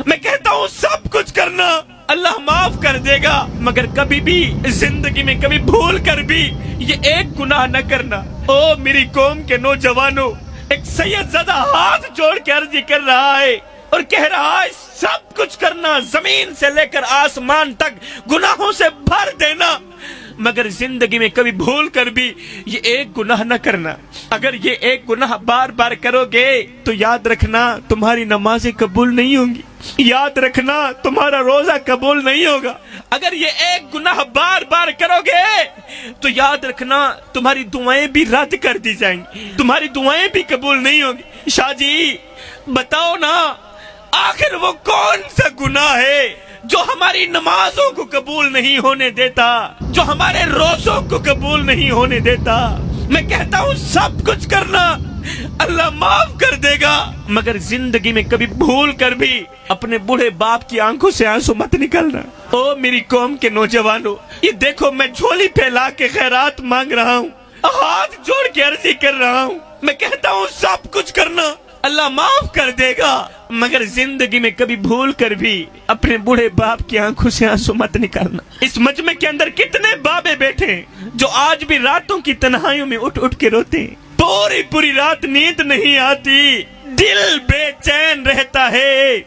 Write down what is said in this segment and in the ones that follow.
میں کہتا ہوں سب کچھ کرنا اللہ معاف کر دے گا، مگر کبھی بھی زندگی میں کبھی بھول کر بھی یہ ایک گناہ نہ کرنا۔ او میری قوم کے نوجوانوں، ایک سید زدہ ہاتھ جوڑ کے عرضی کر رہا ہے اور کہہ رہا ہے سب کچھ کرنا، زمین سے لے کر آسمان تک گناہوں سے بھر دینا، مگر زندگی میں کبھی بھول کر بھی یہ ایک گناہ نہ کرنا۔ اگر یہ ایک گناہ بار بار کرو گے تو یاد رکھنا تمہاری نمازیں قبول نہیں ہوں گی، یاد رکھنا تمہارا روزہ قبول نہیں ہوگا۔ اگر یہ ایک گناہ بار بار کرو گے تو یاد رکھنا تمہاری دعائیں بھی رد کر دی جائیں گی، تمہاری دعائیں بھی قبول نہیں ہوں گی۔ شاہ جی بتاؤ نا، آخر وہ کون سا گناہ ہے جو ہماری نمازوں کو قبول نہیں ہونے دیتا، جو ہمارے روزوں کو قبول نہیں ہونے دیتا؟ میں کہتا ہوں سب کچھ کرنا اللہ معاف کر دے گا، مگر زندگی میں کبھی بھول کر بھی اپنے بوڑھے باپ کی آنکھوں سے آنسو مت نکلنا۔ او میری قوم کے نوجوانوں، یہ دیکھو میں جھولی پھیلا کے خیرات مانگ رہا ہوں، ہاتھ جوڑ کے عرضی کر رہا ہوں، میں کہتا ہوں سب کچھ کرنا اللہ معاف کر دے گا، مگر زندگی میں کبھی بھول کر بھی اپنے بوڑھے باپ کی آنکھوں سے آنسو مت نکالنا۔ اس مجمع کے اندر کتنے بابے بیٹھے ہیں جو آج بھی راتوں کی تنہائیوں میں اٹھ اٹھ کے روتے ہیں، پوری رات نیند نہیں آتی، دل بے چین رہتا ہے،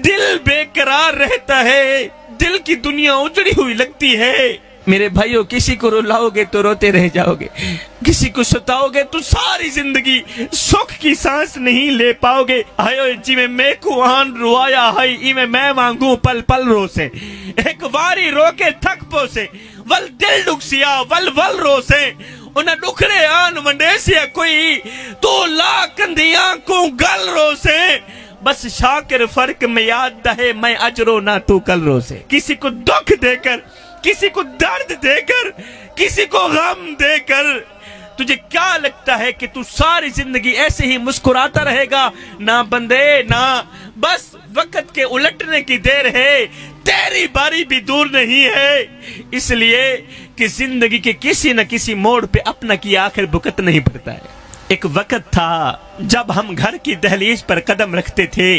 دل بے قرار رہتا ہے، دل کی دنیا اجڑی ہوئی لگتی ہے۔ میرے بھائیو، کسی کو رلاؤ گے تو روتے رہ جاؤ گے، کسی کو ستاؤ گے تو ساری زندگی سکھ کی سانس نہیں لے پاؤ گے۔ آئیو جی میں کو آن روایا ہائی ای میں مانگوں پل پل رو سے، ایک واری رو کے تھک پو سے، ول دل ڈکسیا ول ول رو سے، انہیں ڈکھڑے آن ونڈے سیا کوئی تو لا کندیاں کو گل رو سے، بس شاکر فرق میں یاد دہے میں اجرو نہ تو کل رو سے۔ کسی کو دکھ دے کر، کسی کو درد دے کر، کسی کو غم دے کر تجھے کیا لگتا ہے کہ تو ساری زندگی ایسے ہی مسکراتا رہے گا؟ نہ بندے نہ، بس وقت کے الٹنے کی دیر ہے، تیری باری بھی دور نہیں ہے، اس لیے کہ زندگی کے کسی نہ کسی موڑ پہ اپنا کی آخر بکت نہیں پڑتا ہے۔ ایک وقت تھا جب ہم گھر کی دہلیز پر قدم رکھتے تھے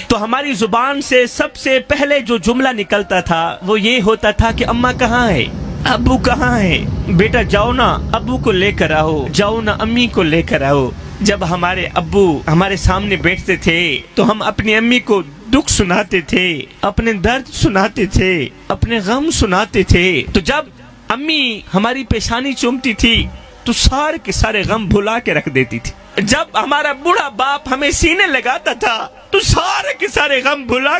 تو ہماری زبان سے سب سے پہلے جو جملہ نکلتا تھا وہ یہ ہوتا تھا کہ اماں کہاں ہے، ابو کہاں ہے، بیٹا جاؤ نا ابو کو لے کر آؤ، جاؤ نا امی کو لے کر آؤ۔ جب ہمارے ابو ہمارے سامنے بیٹھتے تھے تو ہم اپنی امی کو دکھ سناتے تھے، اپنے درد سناتے تھے، اپنے غم سناتے تھے۔ تو جب امی ہماری پیشانی چومتی تھی تو سارے کے سارے غم بھلا کے رکھ دیتی تھی۔ جب ہمارا بوڑھا باپ ہمیں سینے لگاتا تھا تو سارے کے سارے غم بھلا